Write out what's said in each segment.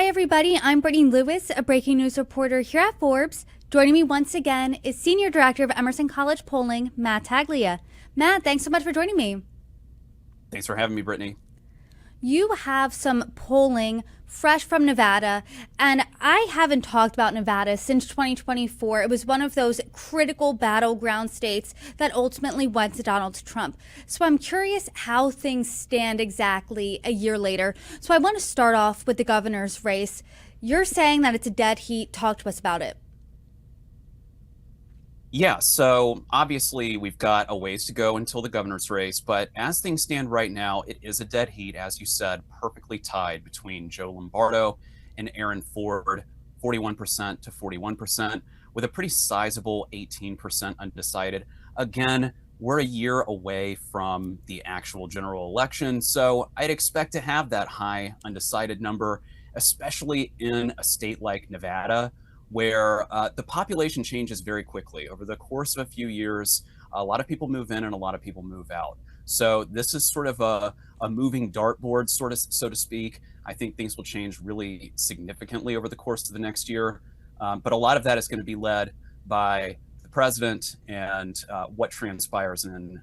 everybody. I'm Brittany Lewis, a breaking news reporter here at Forbes. Joining me once again is Senior Director of Emerson College Polling, Matt Taglia. Matt, thanks so much for joining me. Thanks for having me, Brittany. You have some polling fresh from Nevada, and I haven't talked about Nevada since 2024. It was one of those critical battleground states that ultimately went to Donald Trump. So I'm curious how things stand exactly a year later. So I want to start off with the governor's race. You're saying that it's a dead heat. Talk to us about it. Yeah, so obviously we've got a ways to go until the governor's race, but as things stand right now, it is a dead heat, as you said, perfectly tied between Joe Lombardo and Aaron Ford, 41% to 41%, with a pretty sizable 18% undecided. Again, we're a year away from the actual general election, so I'd expect to have that high undecided number, especially in a state like Nevada, where the population changes very quickly. Over the course of a few years, a lot of people move in and a lot of people move out. So this is sort of a moving dartboard, sort of, so to speak. I think things will change really significantly over the course of the next year. But a lot of that is going to be led by the president and what transpires in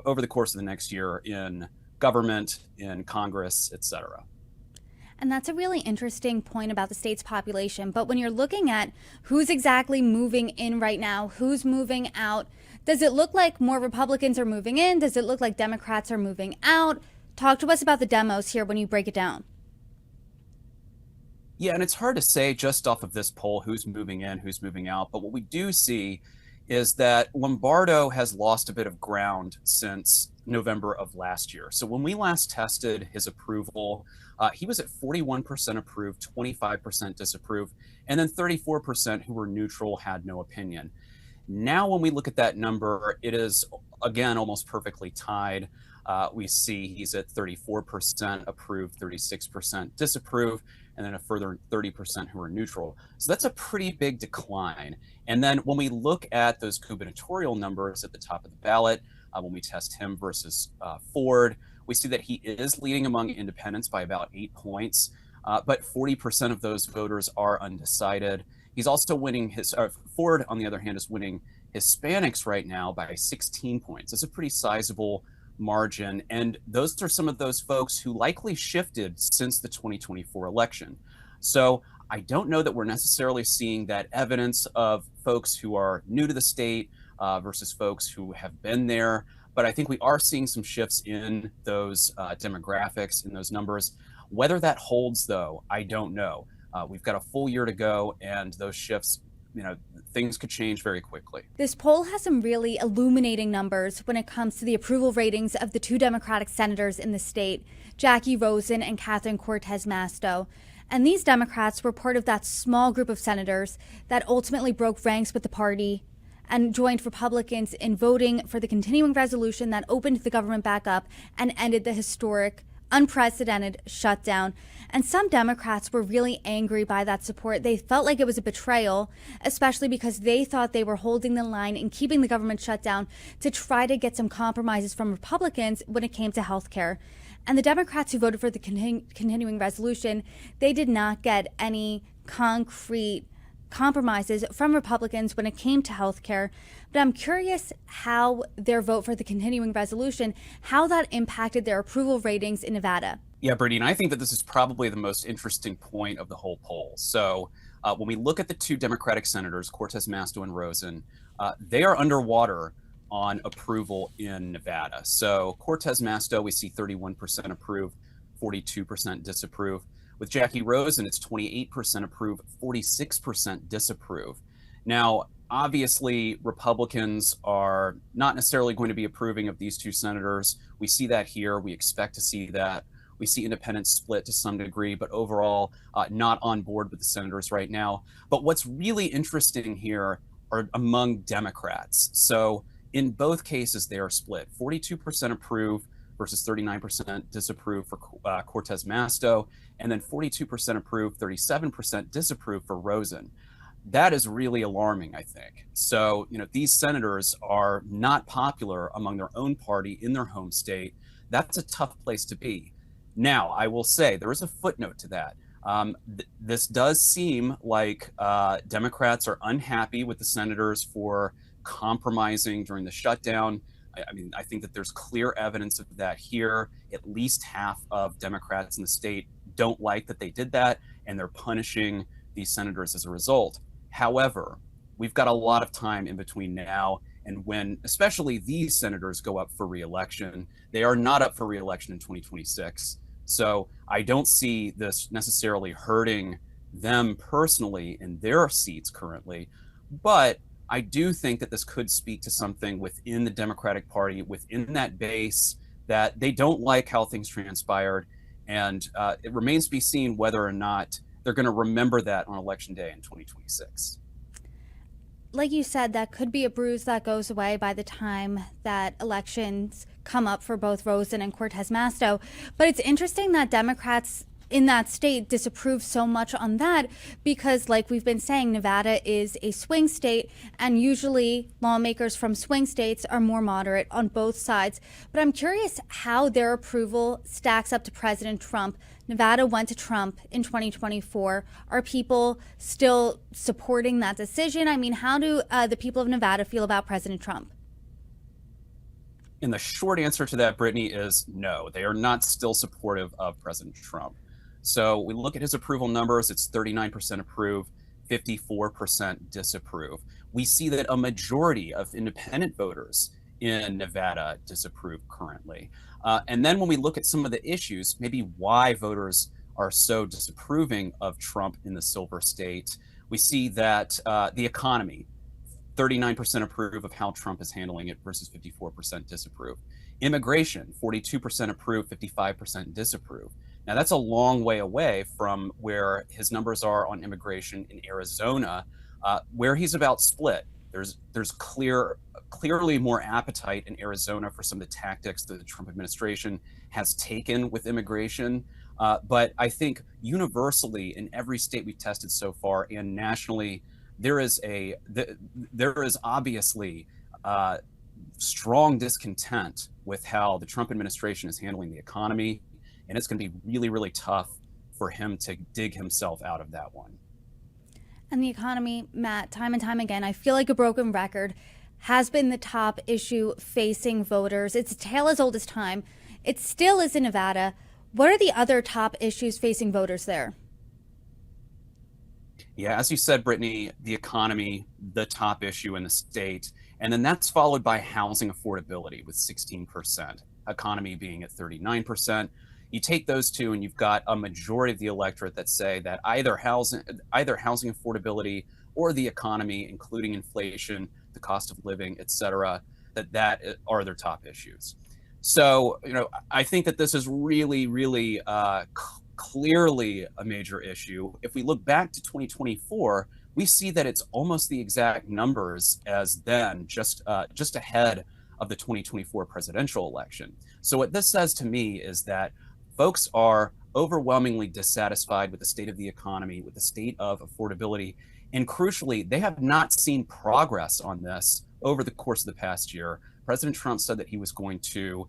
over the course of the next year in government, in Congress, et cetera. And that's a really interesting point about the state's population. But when you're looking at who's exactly moving in right now, who's moving out, does it look like more Republicans are moving in? Does it look like Democrats are moving out? Talk to us about the demos here when you break it down. Yeah, and it's hard to say just off of this poll who's moving in, who's moving out. But what we do see is that Lombardo has lost a bit of ground since November of last year. So when we last tested his approval, he was at 41% approved, 25% disapproved, and then 34% who were neutral, had no opinion. Now, when we look at that number, it is, again, almost perfectly tied. We see he's at 34% approved, 36% disapproved, and then a further 30% who are neutral. So that's a pretty big decline. And then when we look at those gubernatorial numbers at the top of the ballot, when we test him versus Ford, we see that he is leading among independents by about 8 points, but 40% of those voters are undecided. He's also winning Ford, on the other hand, is winning Hispanics right now by 16 points. It's a pretty sizable margin. And those are some of those folks who likely shifted since the 2024 election. So I don't know that we're necessarily seeing that evidence of folks who are new to the state versus folks who have been there. But I think we are seeing some shifts in those demographics, in those numbers. Whether that holds, though, I don't know. We've got a full year to go, and those shifts, things could change very quickly. This poll has some really illuminating numbers when it comes to the approval ratings of the two Democratic senators in the state, Jackie Rosen and Catherine Cortez Masto. And these Democrats were part of that small group of senators that ultimately broke ranks with the party and joined Republicans in voting for the continuing resolution that opened the government back up and ended the historic, unprecedented shutdown. And some Democrats were really angry by that support. They felt like it was a betrayal, especially because they thought they were holding the line and keeping the government shut down to try to get some compromises from Republicans when it came to health care. And the Democrats who voted for the continuing resolution, they did not get any concrete compromises from Republicans when it came to health care. But I'm curious how their vote for the continuing resolution, how that impacted their approval ratings in Nevada. Yeah, Brittany, and I think that this is probably the most interesting point of the whole poll. So when we look at the two Democratic senators, Cortez Masto and Rosen, they are underwater on approval in Nevada. So Cortez Masto, we see 31% approve, 42% disapprove. With Jackie Rosen, it's 28% approve, 46% disapprove. Now, obviously, Republicans are not necessarily going to be approving of these two senators. We see that here. We expect to see that. We see independents split to some degree, but overall, not on board with the senators right now. But what's really interesting here are among Democrats. So in both cases, they are split. 42% approve versus 39% disapprove for Cortez Masto, and then 42% approve, 37% disapprove for Rosen. That is really alarming, I think. So, these senators are not popular among their own party in their home state. That's a tough place to be. Now, I will say there is a footnote to that. This does seem like Democrats are unhappy with the senators for compromising during the shutdown. I mean, I think that there's clear evidence of that here. At least half of Democrats in the state don't like that they did that, and they're punishing these senators as a result. However, we've got a lot of time in between now and when, especially these senators go up for reelection. They are not up for reelection in 2026. So I don't see this necessarily hurting them personally in their seats currently. But I do think that this could speak to something within the Democratic Party, within that base, that they don't like how things transpired. And it remains to be seen whether or not they're going to remember that on election day in 2026. Like you said, that could be a bruise that goes away by the time that elections come up for both Rosen and Cortez Masto. But it's interesting that Democrats in that state disapprove so much on that because, like we've been saying, Nevada is a swing state, and usually lawmakers from swing states are more moderate on both sides. But I'm curious how their approval stacks up to President Trump. Nevada went to Trump in 2024. Are people still supporting that decision? I mean, how do the people of Nevada feel about President Trump? And the short answer to that, Brittany, is no. They are not still supportive of President Trump. So we look at his approval numbers, it's 39% approve, 54% disapprove. We see that a majority of independent voters in Nevada disapprove currently. And then when we look at some of the issues, maybe why voters are so disapproving of Trump in the Silver State, we see that the economy, 39% approve of how Trump is handling it versus 54% disapprove. Immigration, 42% approve, 55% disapprove. Now, that's a long way away from where his numbers are on immigration in Arizona, where he's about split. There's clearly more appetite in Arizona for some of the tactics that the Trump administration has taken with immigration. But I think universally in every state we've tested so far and nationally, there is obviously strong discontent with how the Trump administration is handling the economy. And it's going to be really, really tough for him to dig himself out of that one. And the economy, Matt, time and time again, I feel like a broken record, has been the top issue facing voters. It's a tale as old as time. It still is in Nevada. What are the other top issues facing voters there? Yeah, as you said, Brittany, the economy, the top issue in the state. And then that's followed by housing affordability with 16%, economy being at 39%. You take those two and you've got a majority of the electorate that say that either housing affordability or the economy, including inflation, the cost of living, et cetera, that are their top issues. So, I think that this is really, really clearly a major issue. If we look back to 2024, we see that it's almost the exact numbers as then, just ahead of the 2024 presidential election. So what this says to me is that folks are overwhelmingly dissatisfied with the state of the economy, with the state of affordability, and crucially, they have not seen progress on this over the course of the past year. President Trump said that he was going to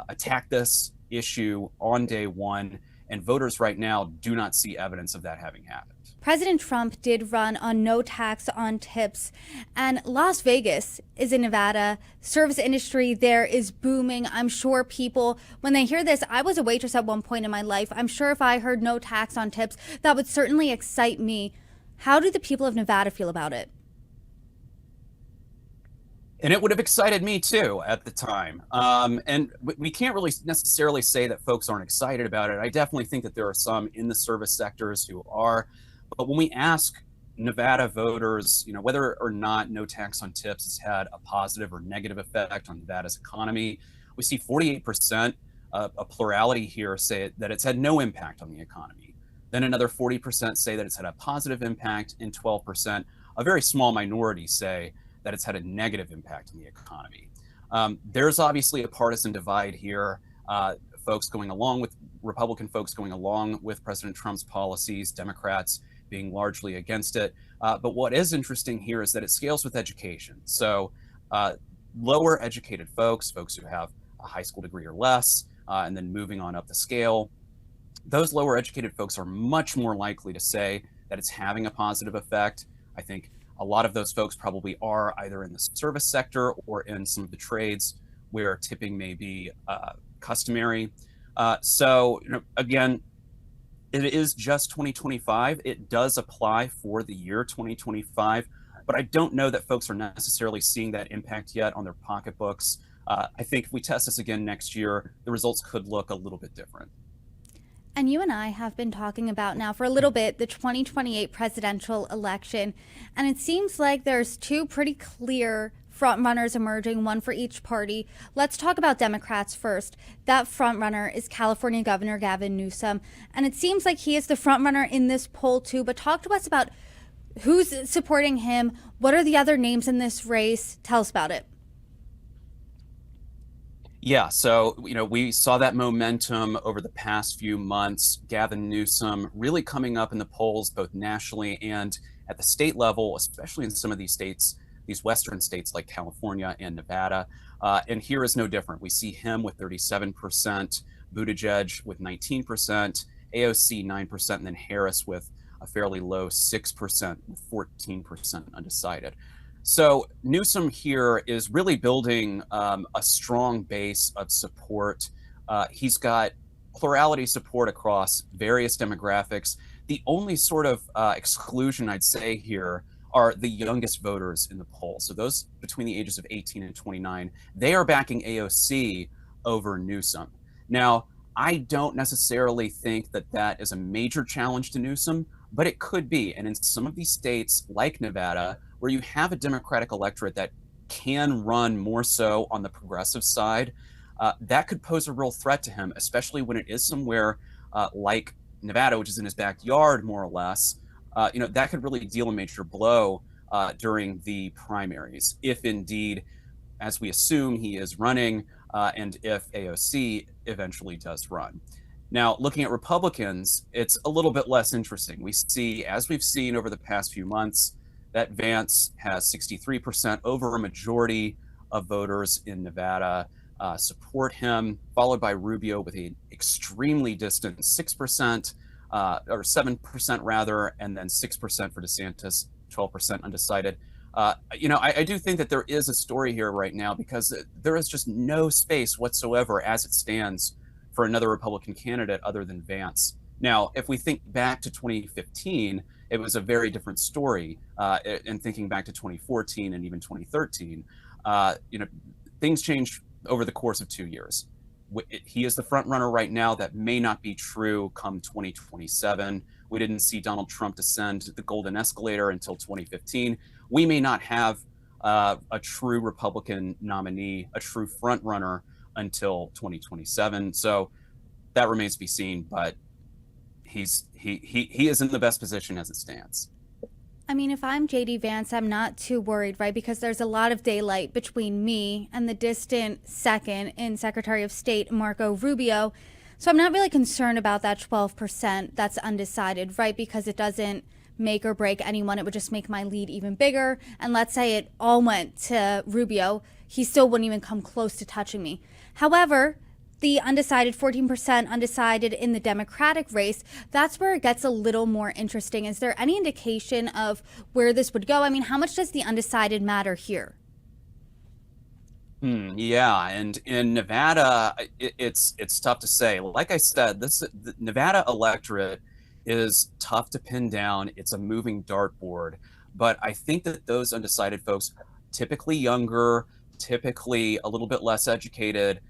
attack this issue on day one, and voters right now do not see evidence of that having happened. President Trump did run on no tax on tips, and Las Vegas is in Nevada. Service industry there is booming. I'm sure people, when they hear this, I was a waitress at one point in my life. I'm sure if I heard no tax on tips, that would certainly excite me. How do the people of Nevada feel about it? And it would have excited me too at the time. And we can't really necessarily say that folks aren't excited about it. I definitely think that there are some in the service sectors who are. But when we ask Nevada voters, whether or not no tax on tips has had a positive or negative effect on Nevada's economy, we see 48%, a plurality here, say that it's had no impact on the economy. Then another 40% say that it's had a positive impact, and 12%, a very small minority, say that it's had a negative impact on the economy. There's obviously a partisan divide here. Republican folks going along with President Trump's policies, Democrats being largely against it. But what is interesting here is that it scales with education. So lower educated folks who have a high school degree or less, and then moving on up the scale, those lower educated folks are much more likely to say that it's having a positive effect. I think a lot of those folks probably are either in the service sector or in some of the trades where tipping may be customary. So, again, it is just 2025. It does apply for the year 2025, but I don't know that folks are necessarily seeing that impact yet on their pocketbooks. I think if we test this again next year, the results could look a little bit different. And you and I have been talking about now for a little bit the 2028 presidential election. And it seems like there's two pretty clear frontrunners emerging, one for each party. Let's talk about Democrats first. That frontrunner is California Governor Gavin Newsom. And it seems like he is the frontrunner in this poll too. But talk to us about who's supporting him. What are the other names in this race? Tell us about it. Yeah, so we saw that momentum over the past few months. Gavin Newsom really coming up in the polls, both nationally and at the state level, especially in some of these states, these Western states like California and Nevada. And here is no different. We see him with 37%, Buttigieg with 19%, AOC 9%, and then Harris with a fairly low 6%, 14% undecided. So Newsom here is really building a strong base of support. He's got plurality support across various demographics. The only sort of exclusion I'd say here are the youngest voters in the poll. So those between the ages of 18 and 29, they are backing AOC over Newsom. Now, I don't necessarily think that that is a major challenge to Newsom, but it could be. And in some of these states like Nevada, where you have a Democratic electorate that can run more so on the progressive side, that could pose a real threat to him, especially when it is somewhere like Nevada, which is in his backyard, more or less. That could really deal a major blow during the primaries, if indeed, as we assume, he is running, and if AOC eventually does run. Now, looking at Republicans, it's a little bit less interesting. We see, as we've seen over the past few months, that Vance has 63% over a majority of voters in Nevada support him, followed by Rubio with an extremely distant 6%, or 7% rather, and then 6% for DeSantis, 12% undecided. I do think that there is a story here right now because there is just no space whatsoever as it stands for another Republican candidate other than Vance. Now, if we think back to 2015, it was a very different story. And thinking back to 2014 and even 2013, things changed over the course of 2 years. He is the front runner right now. That may not be true come 2027. We didn't see Donald Trump descend the golden escalator until 2015. We may not have a true Republican nominee, a true front runner until 2027. So that remains to be seen, but he is in the best position as it stands. I mean, if I'm JD Vance, I'm not too worried, right? Because there's a lot of daylight between me and the distant second in Secretary of State Marco Rubio. So I'm not really concerned about that 12% that's undecided, right? Because it doesn't make or break anyone. It would just make my lead even bigger. And let's say it all went to Rubio, he still wouldn't even come close to touching me. However, the undecided, 14% undecided in the Democratic race, that's where it gets a little more interesting. Is there any indication of where this would go? I mean, how much does the undecided matter here? Yeah, and in Nevada, it's tough to say. Like I said, the Nevada electorate is tough to pin down. It's a moving dartboard. But I think that those undecided folks, typically younger, typically a little bit less educated,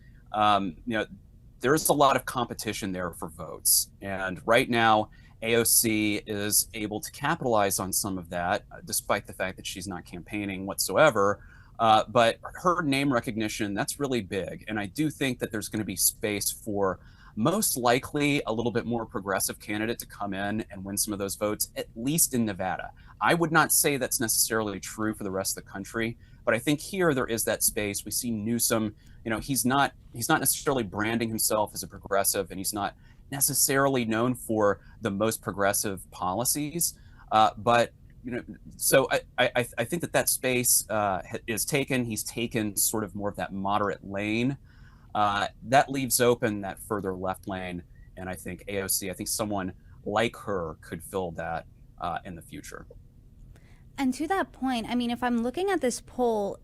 there's a lot of competition there for votes. And right now, AOC is able to capitalize on some of that, despite the fact that she's not campaigning whatsoever. But her name recognition, that's really big. And I do think that there's going to be space for most likely a little bit more progressive candidate to come in and win some of those votes, at least in Nevada. I would not say that's necessarily true for the rest of the country, but I think here there is that space. We see Newsom, he's not necessarily branding himself as a progressive, and he's not necessarily known for the most progressive policies. But so I think that space is taken. He's taken sort of more of that moderate lane. That leaves open that further left lane. And I think AOC, I think someone like her could fill that in the future. And to that point, I mean, if I'm looking at this poll,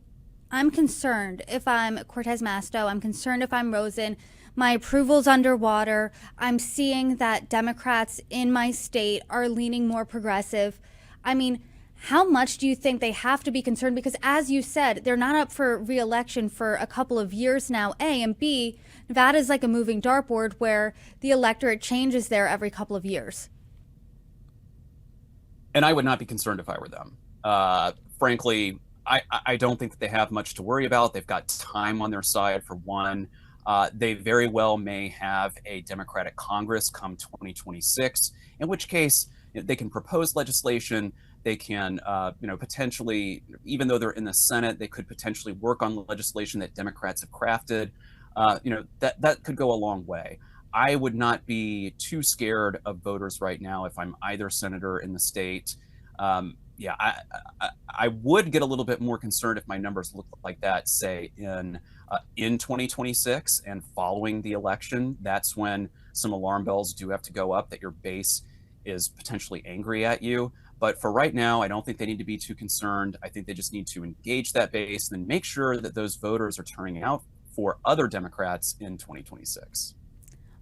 I'm concerned if I'm Cortez Masto. I'm concerned if I'm Rosen. My approval's underwater. I'm seeing that Democrats in my state are leaning more progressive. I mean, how much do you think they have to be concerned? Because as you said, they're not up for re-election for a couple of years now, A, and B, Nevada's like a moving dartboard where the electorate changes there every couple of years. And I would not be concerned if I were them. Frankly, I don't think that they have much to worry about. They've got time on their side, for one. They very well may have a Democratic Congress come 2026, in which case they can propose legislation. They can, potentially, even though they're in the Senate, they could potentially work on legislation that Democrats have crafted. That could go a long way. I would not be too scared of voters right now if I'm either senator in the state. I would get a little bit more concerned if my numbers look like that, say in 2026 and following the election. That's when some alarm bells do have to go up that your base is potentially angry at you. But for right now, I don't think they need to be too concerned. I think they just need to engage that base and make sure that those voters are turning out for other Democrats in 2026.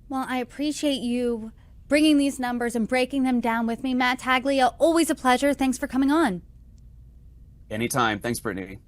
Well, I appreciate you bringing these numbers and breaking them down with me. Matt Taglia, always a pleasure. Thanks for coming on. Anytime. Thanks, Brittany.